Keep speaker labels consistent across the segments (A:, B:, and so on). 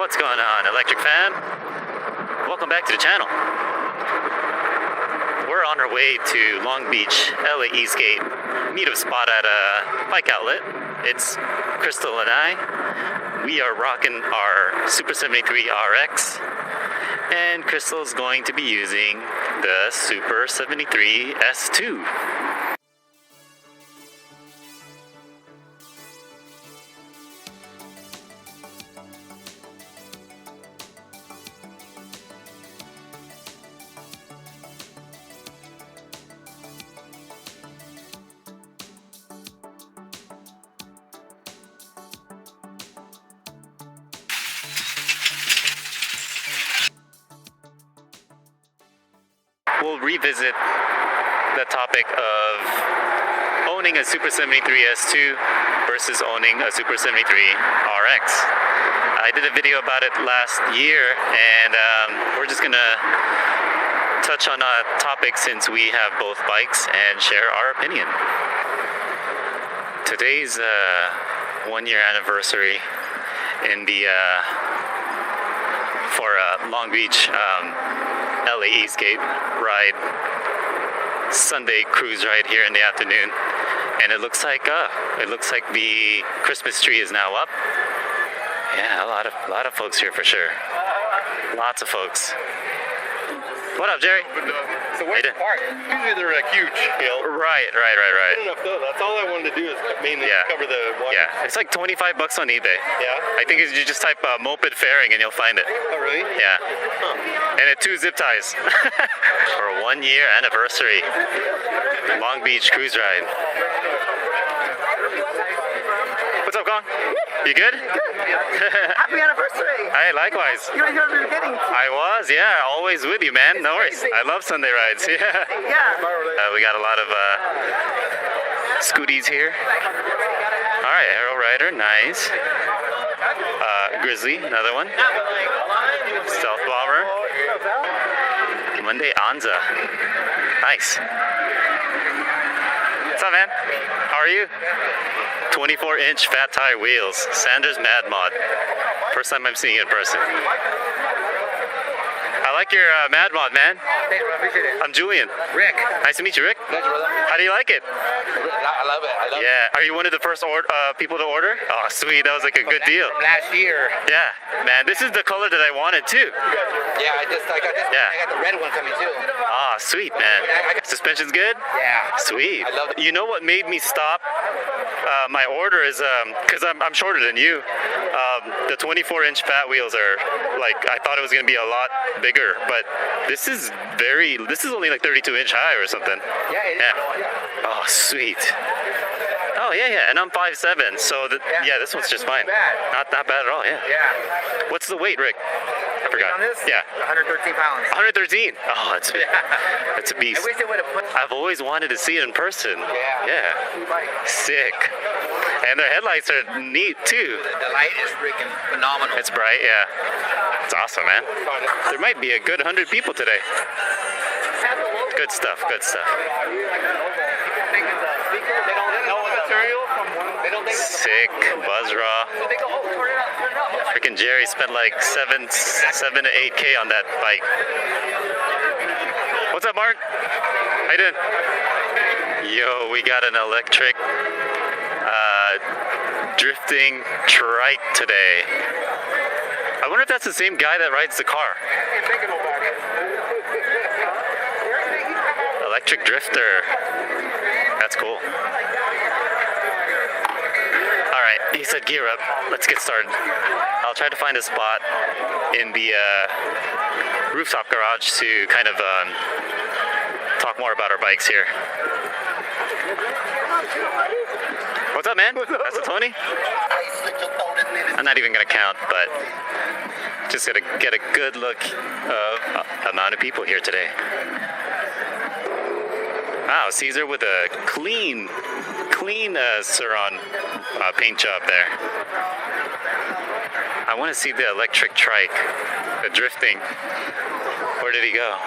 A: What's going on, Electric fan? Welcome back to the channel. We're on our way to Long Beach, LAESK8 Meetup spot at a bike outlet. It's Crystal and I. We are rocking our Super73 RX, and Crystal's going to be using the Super73 S2. We'll revisit the topic of owning a Super73 S2 versus owning a Super73 RX. I did a video about it last year, and we're just gonna touch on a topic since we have both bikes and share our opinion. Today's 1-year anniversary in the for Long Beach LAESK8 ride, Sunday cruise ride here in the afternoon, and it looks like the Christmas tree is now up. Yeah, a lot of folks here for sure. Lots of folks. What up, Jerry?
B: So where's the park? Usually they're huge.
A: Right.
B: Good enough though. That's all I wanted to do is mainly cover the water.
A: Yeah, it's like $25 on eBay.
B: Yeah?
A: I think you just type moped fairing and you'll find it.
B: Oh, really?
A: Yeah.
B: Huh.
A: And it 2 zip ties. For a 1-year anniversary. Long Beach cruise ride. What's up, Kong? You good?
C: Happy anniversary!
A: Hey, likewise.
C: You were here at the beginning.
A: I was, yeah, always with you, man. No worries. I love Sunday rides. Yeah.
C: Yeah.
A: We got a lot of scooties here. All right, arielrider, nice. Grizzly, another one. Stealth bomber. Monday Anza. Nice. What's up, man? How are you? 24-inch fat tire wheels. Sanders Mad Mod. First time I'm seeing it in person. I like your Mad Mod, man.
C: Thanks, bro. Appreciate it.
A: I'm Julian.
C: Rick.
A: Nice to meet you, Rick.
C: Pleasure, brother.
A: How do you like it?
C: I love it.
A: Yeah. Are you one of the first people to order? Oh, sweet. That was like a good deal.
C: From last year.
A: Yeah, man. This is the color that I wanted too.
C: Yeah, I got this.
A: Yeah.
C: I got the red one coming too.
A: Ah, sweet, man. Suspension's good?
C: Yeah.
A: Sweet.
C: I love it.
A: You know what made me stop my order is because I'm shorter than you. The 24-inch fat wheels are like, I thought it was gonna be a lot bigger, but this is only like 32-inch high or something.
C: Yeah, it is.
A: Yeah. Oh, sweet. Oh yeah, and I'm 5'7", so this one's just fine. Not bad at all. Yeah.
C: Yeah.
A: What's the weight, Rick? I forgot.
C: On this?
A: Yeah.
C: 113 pounds.
A: 113. Oh, that's a beast.
C: I wish they would have put.
A: I've always wanted to see it in person.
C: Yeah. E-Bike.
A: Sick. And their headlights are neat too.
C: The light is freaking phenomenal.
A: It's bright, yeah. It's awesome, man. There might be a good 100 people today. Good stuff. Sick. Buzz raw. Freaking Jerry spent like 7 to 8K on that bike. What's up, Mark? How you doing? Yo, we got an electric drifting trike today. I wonder if that's the same guy that rides the car. Electric drifter. That's cool. All right, he said gear up. Let's get started. I'll try to find a spot in the rooftop garage to kind of talk more about our bikes here. What's up, man? That's a Tony? I'm not even gonna count, but just gonna get a good look of the amount of people here today. Wow, Caesar with a clean surron paint job there. I want to see the electric trike, the drifting. Where did he go?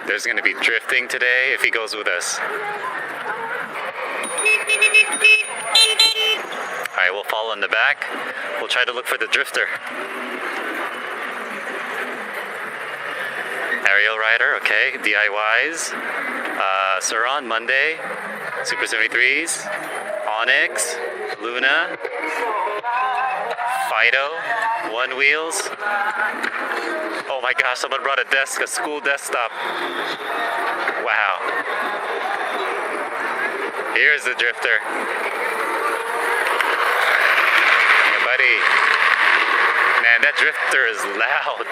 A: There's going to be drifting today if he goes with us. in the back. We'll try to look for the drifter. Aerial rider, okay. DIYs. Surron, Monday. Super 73s. Onyx. Luna. Fido. One wheels. Oh my gosh, someone brought a desk, a school desktop. Wow. Here's the drifter. Yeah, buddy. Man, that drifter is loud.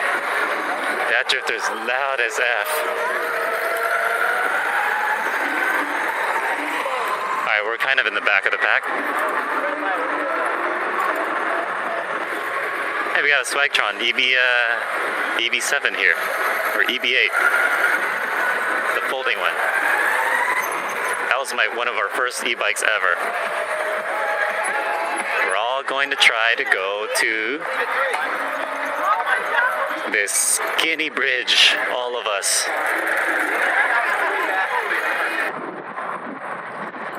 A: That drifter is loud as F. Alright, we're kind of in the back of the pack. Hey, we got a swagtron, EB7 here, or EB8, the folding one. That was one of our first e-bikes ever. We're all going to try to go to this skinny bridge, all of us.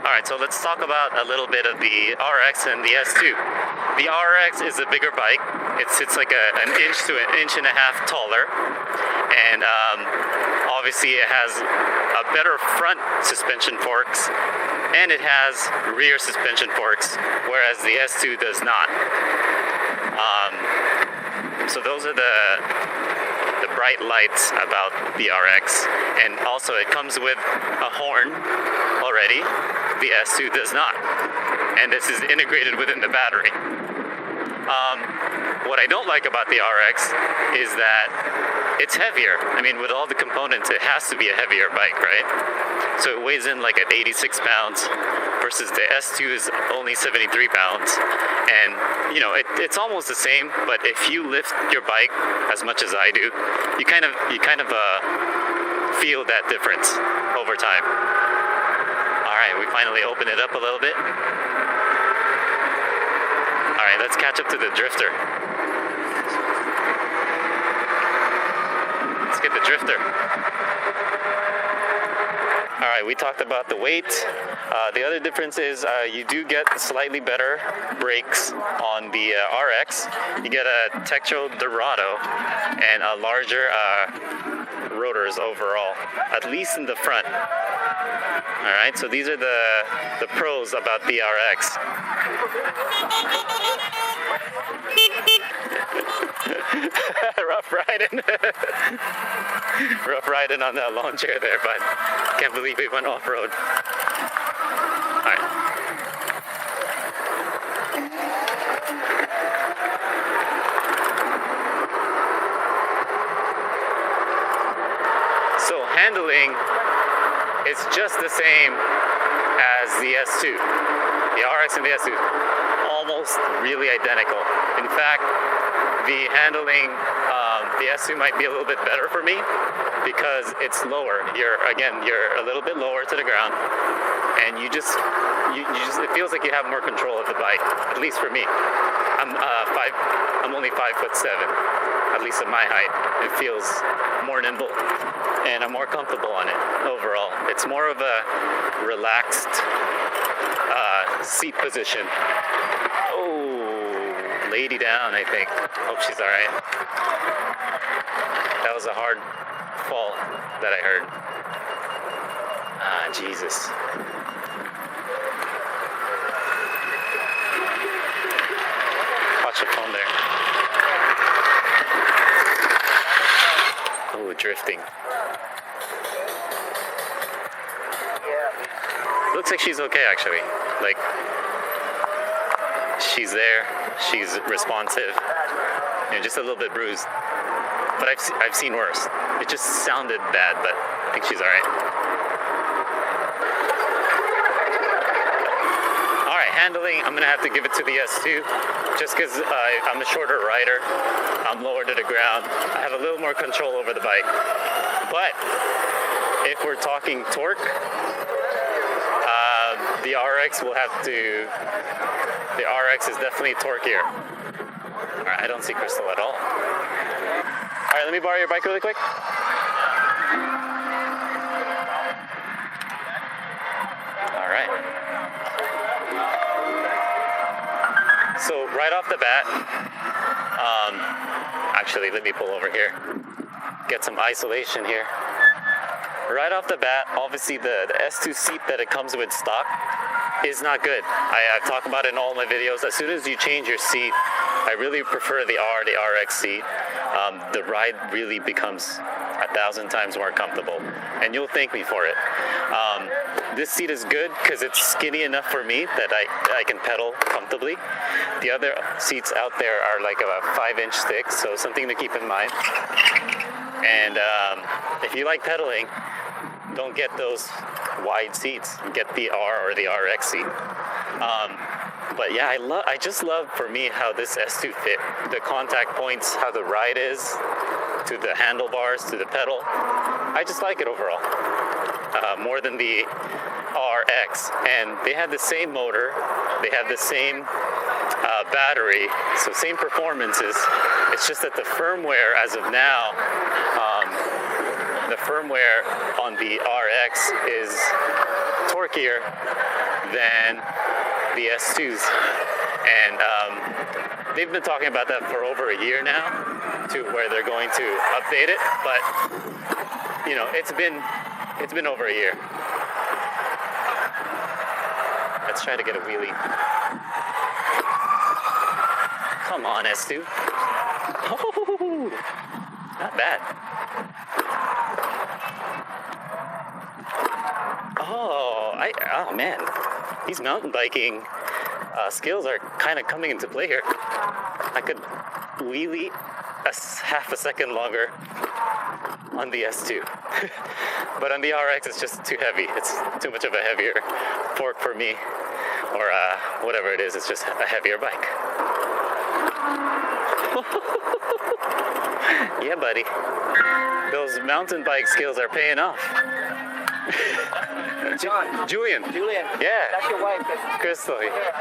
A: Alright, so let's talk about a little bit of the RX and the S2. The RX is a bigger bike. It sits like an inch to an inch and a half taller. And obviously it has a better front suspension forks and it has rear suspension forks, whereas the S2 does not. So those are the bright lights about the RX. And also it comes with a horn already. The S2 does not. And this is integrated within the battery. What I don't like about the RX is that it's heavier. I mean, with all the components, it has to be a heavier bike, right? So it weighs in like at 86 pounds versus the S2 is only 73 pounds. And, you know, it's almost the same, but if you lift your bike as much as I do, you kind of feel that difference over time. All right, we finally open it up a little bit. All right, let's catch up to the drifter. Let's get the drifter. All right, we talked about the weight. The other difference is you do get slightly better brakes on the RX. You get a Tektro Dorado and a larger rotors overall, at least in the front. All right, so these are the pros about the RX. Rough riding. Rough riding on that lawn chair there, but can't believe we went off-road. All right. So handling is just the same as the S2. The RX and the S2 almost really identical. In fact, the handling, the S2 might be a little bit better for me because it's lower. You're a little bit lower to the ground, and you just it feels like you have more control of the bike. At least for me, I'm only 5'7", at least at my height. It feels more nimble, and I'm more comfortable on it overall. It's more of a relaxed seat position. Oh, lady down, I think. Hope she's all right. That was a hard fall that I heard. Ah, Jesus. Watch your phone there. Oh, drifting. Looks like she's okay, actually. Like, she's there. She's responsive. You know, just a little bit bruised. But I've seen worse. It just sounded bad, but I think she's all right. All right, handling, I'm gonna have to give it to the S2, just because I'm a shorter rider. I'm lower to the ground. I have a little more control over the bike. But if we're talking torque, the RX will have to. The RX is definitely torqueier. All right, I don't see Crystal at all. All right, let me borrow your bike really quick. All right. So right off the bat, actually, let me pull over here, get some isolation here. Right off the bat, obviously the S2 seat that it comes with stock is not good. I've talked about it in all my videos. As soon as you change your seat, I really prefer the RX seat. The ride really becomes 1,000 times more comfortable, and you'll thank me for it. This seat is good because it's skinny enough for me that I can pedal comfortably. The other seats out there are like about 5-inch thick, so something to keep in mind. And if you like pedaling, don't get those wide seats. Get the R or the RX seat. But yeah, I just love for me how this S2 fit. The contact points, how the ride is, to the handlebars, to the pedal. I just like it overall. More than the RX. And they have the same motor. They have the same battery. So same performances. It's just that the firmware as of now, the firmware on the RX is torquier than the S2s, and they've been talking about that for over a year now, to where they're going to update it. But you know, it's been over a year. Let's try to get a wheelie. Come on, S2. Oh, not bad. Oh man, these mountain biking skills are kind of coming into play here. I could wheelie half a second longer on the S2, but on the RX it's just too heavy. It's too much of a heavier fork for me, or whatever it is. It's just a heavier bike. Yeah, buddy. Those mountain bike skills are paying off. Julian. Yeah.
C: That's your wife.
A: Crystal.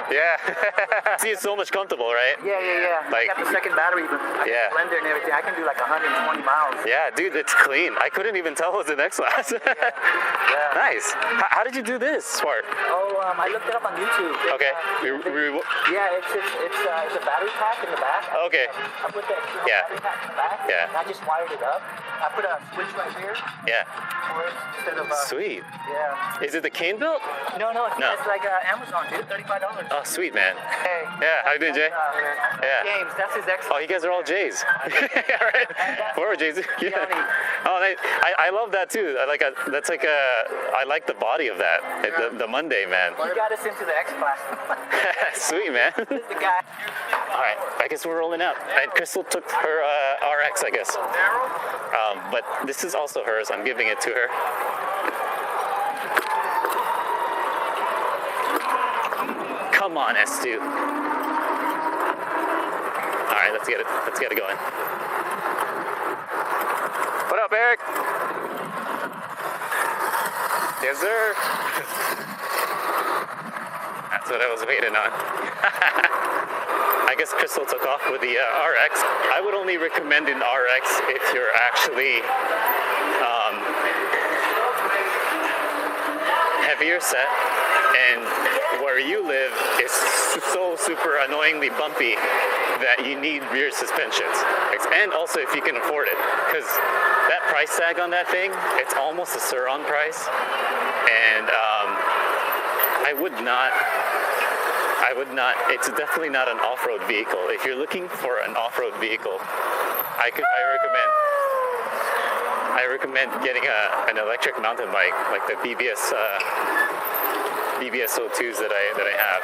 A: Yeah. See, it's so much comfortable, right?
C: Yeah.
A: Like,
C: I got the second battery, but I got the blender and everything. I can do like 120 miles.
A: Yeah, dude, it's clean. I couldn't even tell it was an xclass.
C: Yeah.
A: Nice. How did you do this, Swart?
C: Oh, I looked it up on YouTube.
A: Okay.
C: Yeah, it's a battery pack in the back.
A: Okay.
C: I put that battery pack in the back.
A: Yeah.
C: And I just wired it up. I put a switch right here.
A: Yeah.
C: For it instead of
A: Sweet.
C: Yeah.
A: Is it the cane built?
C: No. It's like Amazon, dude. $35.
A: Oh, sweet, man.
C: Hey.
A: Yeah. How you doing, Jay? Yeah.
C: James, that's his ex.
A: Oh, you guys are all Jays. Yeah, right. We're Jays. Yeah. Oh, I love that too. I like the body of that. The Monday, man.
C: He got us into the xclass.
A: Sweet, man.
C: This is the guy.
A: All right, I guess we're rolling out. And Crystal took her RX, I guess. But this is also hers. I'm giving it to her. Come on, S2. All right, let's get it going. What up, Eric? Yes, sir. That's what I was waiting on. I guess Crystal took off with the RX. I would only recommend an RX if you're actually heavier set, and where you live is so super annoyingly bumpy that you need rear suspensions. And also if you can afford it, because that price tag on that thing, it's almost a surron price, and I would not, it's definitely not an off-road vehicle. If you're looking for an off-road vehicle, I recommend getting an electric mountain bike, like the BBS02s that I have.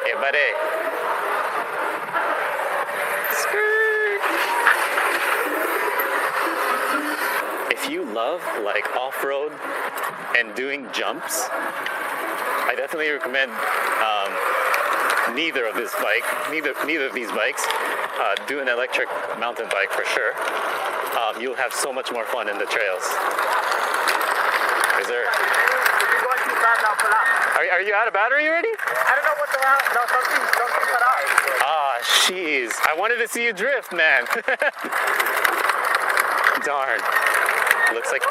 A: Hey, buddy. Skirt. If you love like off-road and doing jumps, I definitely recommend neither of these bikes. Do an electric mountain bike for sure. You'll have so much more fun in the trails. Is there?
C: If you're going too fast, I'll pull out.
A: Are you out of battery already?
C: I don't know what's around. No, something cut out.
A: Ah, jeez. I wanted to see you drift, man. Darn. Looks like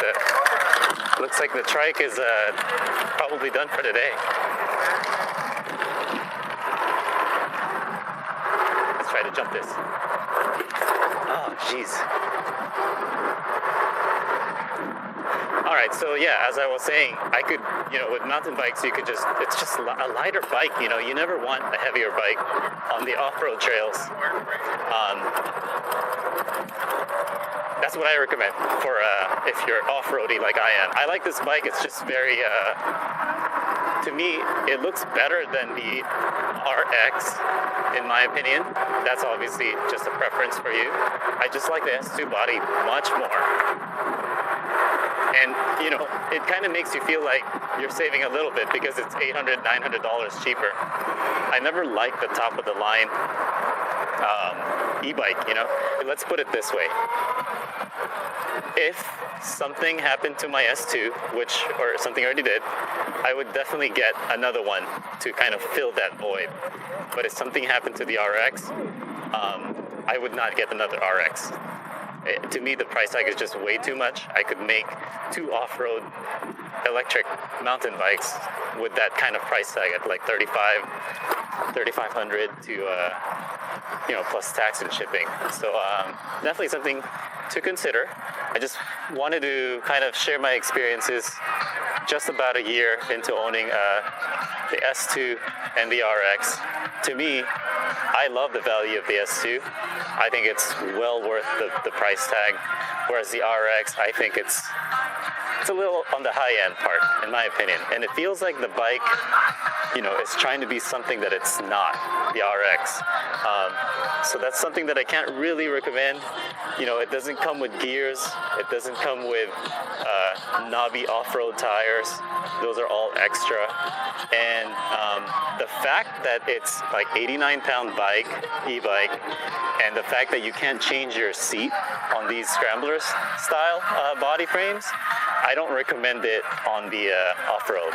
A: Looks like the trike is probably done for today. Let's try to jump this. Oh, jeez. All right, so yeah, as I was saying, I could, with mountain bikes, you could it's just a lighter bike, you never want a heavier bike on the off-road trails. That's what I recommend for if you're off-roady like I am. I like this bike. It's just very, to me, it looks better than the RX, in my opinion. That's obviously just a preference for you. I just like the S2 body much more. And, it kind of makes you feel like you're saving a little bit because it's $800, $900 cheaper. I never liked the top of the line e-bike, Let's put it this way. If something happened to my S2, or something already did, I would definitely get another one to kind of fill that void. But if something happened to the RX, I would not get another RX. To me, the price tag is just way too much. I could make 2 off-road electric mountain bikes with that kind of price tag at like $3,500 to plus tax and shipping. So definitely something to consider. I just wanted to kind of share my experiences just about a year into owning the S2 and the RX. To me, I love the value of the S2. I think it's well worth the price tag, whereas the RX, I think it's a little on the high end part, in my opinion. And it feels like the bike, is trying to be something that it's not, the RX. So that's something that I can't really recommend. It doesn't come with gears. It doesn't come with knobby off-road tires. Those are all extra. And the fact that it's like 89-pound bike, e-bike, and the fact that you can't change your seat on these scramblers style body frames, I don't recommend it on the off-road.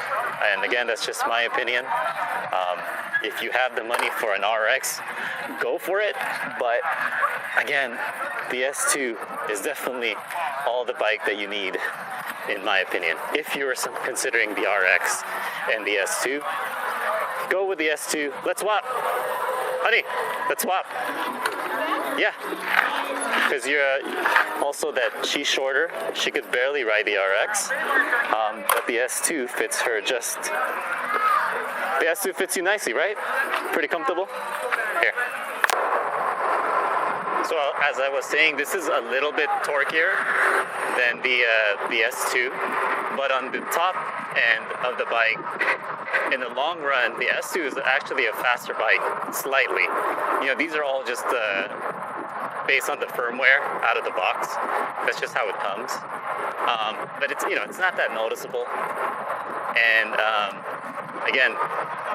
A: And again, that's just my opinion. If you have the money for an RX, go for it. But again, the S2 is definitely all the bike that you need, in my opinion. If you're considering the RX and the S2, go with the S2. Let's swap. Honey, let's swap. Yeah. Because you're also that she's shorter. She could barely ride the RX. But the S2 fits her just... The S2 fits you nicely, right? Pretty comfortable? Here. So as I was saying, this is a little bit torquier than the S2, but on the top end of the bike, in the long run, the S2 is actually a faster bike, slightly. These are all just based on the firmware out of the box. That's just how it comes. But it's not that noticeable. And again,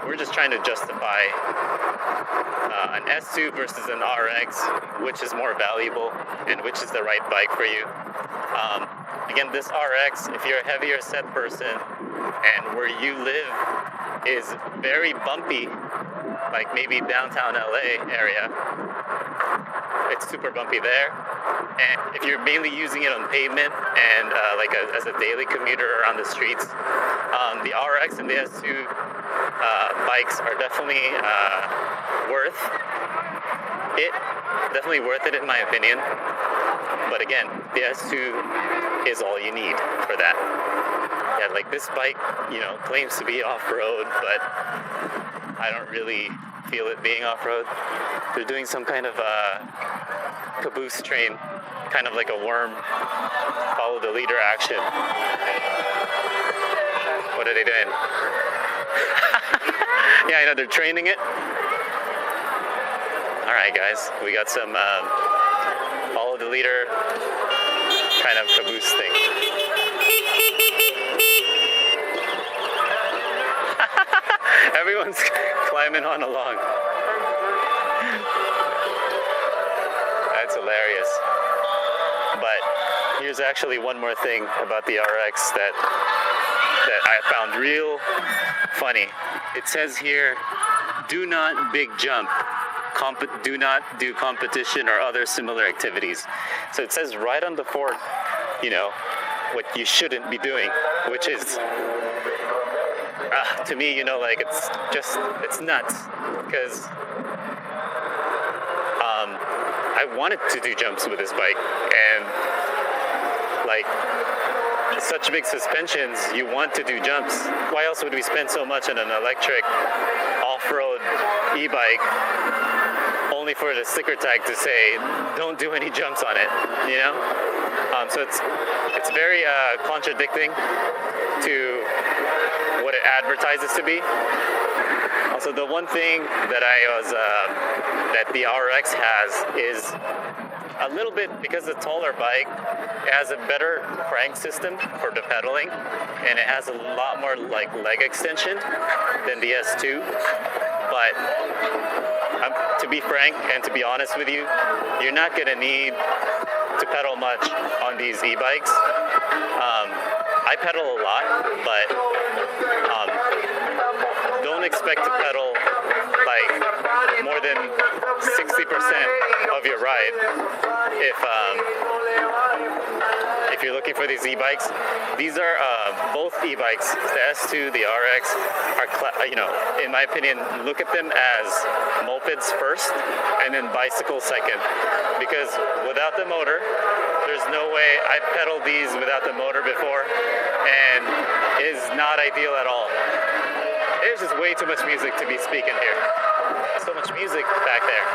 A: we're just trying to justify an S2 versus an RX, which is more valuable and which is the right bike for you. Again, this RX, if you're a heavier set person and where you live is very bumpy, like maybe downtown LA area, it's super bumpy there. And if you're mainly using it on pavement and as a daily commuter around the streets, the RX and the S2 bikes are definitely worth it in my opinion. But again, the S2 is all you need for that. Yeah, like this bike, claims to be off-road, but I don't really feel it being off-road. They're doing some kind of caboose train, kind of like a worm, follow the leader action. What are they doing? Yeah, they're training it. All right, guys, we got some follow the leader kind of caboose thing. Everyone's climbing on along. That's hilarious. But here's actually one more thing about the RX that I found real funny. It says here, do not big jump. Do not do competition or other similar activities. So it says right on the fork, what you shouldn't be doing, which is, to me, you know, like it's nuts, because I wanted to do jumps with this bike, and like such big suspensions, you want to do jumps. Why else would we spend so much on an electric off-road e-bike only for the sticker tag to say don't do any jumps on it, you know? So it's very contradicting to what it advertises to be. Also, the one thing that that the RX has is a little bit, because it's a taller bike, it has a better crank system for the pedaling, and it has a lot more like leg extension than the S2. But to be frank and to be honest with you, you're not gonna need to pedal much on these e-bikes. I pedal a lot, but don't expect to pedal like more than 60% of your ride if you're looking for these e-bikes. These are both e-bikes, the S2, the RX, are, you know, in my opinion, look at them as mopeds first and then bicycles second, because without the motor, there's no way. I pedaled these without the motor before, and it is not ideal at all. There's just way too much music to be speaking here. So much music back there.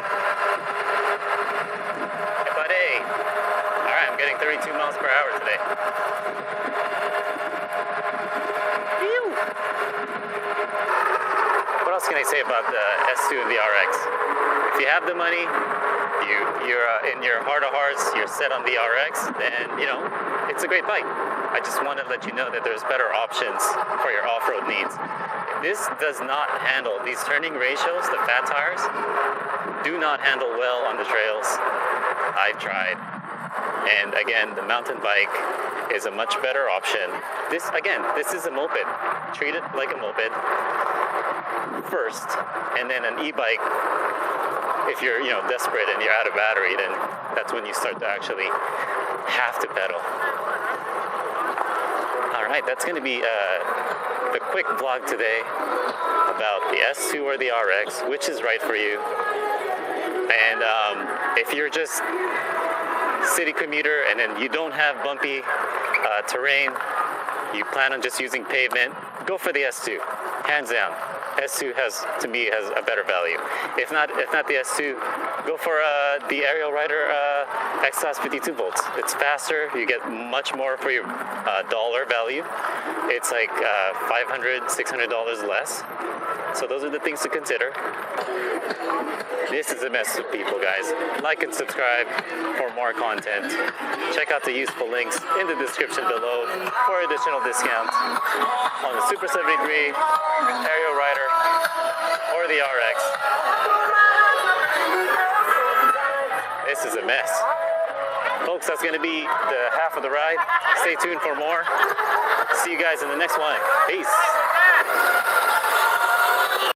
A: Hey, buddy. All right, I'm getting 32 miles per hour today. Phew. What else can I say about the S2 and the RX? If you have the money, you're in your heart of hearts, you're set on the RX, then, you know, it's a great bike. I just want to let you know that there's better options for your off-road needs. This does not handle, these turning ratios, the fat tires, do not handle well on the trails. I've tried. And again, the mountain bike is a much better option. This is a moped. Treat it like a moped first, and then an e-bike. If you're, you know, desperate and you're out of battery, then that's when you start to actually have to pedal. All right, that's going to be the quick vlog today about the S2 or the RX, which is right for you. And if you're just city commuter and then you don't have bumpy terrain, you plan on just using pavement, go for the S2, hands down. S2 to me has a better value. If not the S2, go for the arielrider xclass 52 volts. It's faster. You get much more for your dollar value. It's like $500, $600 less. So those are the things to consider. This is a mess of people, guys. Like and subscribe for more content. Check out the useful links in the description below for additional discounts on the Super73, Aerial Rider, or the RX. This is a mess. Folks, that's going to be the half of the ride. Stay tuned for more. See you guys in the next one. Peace.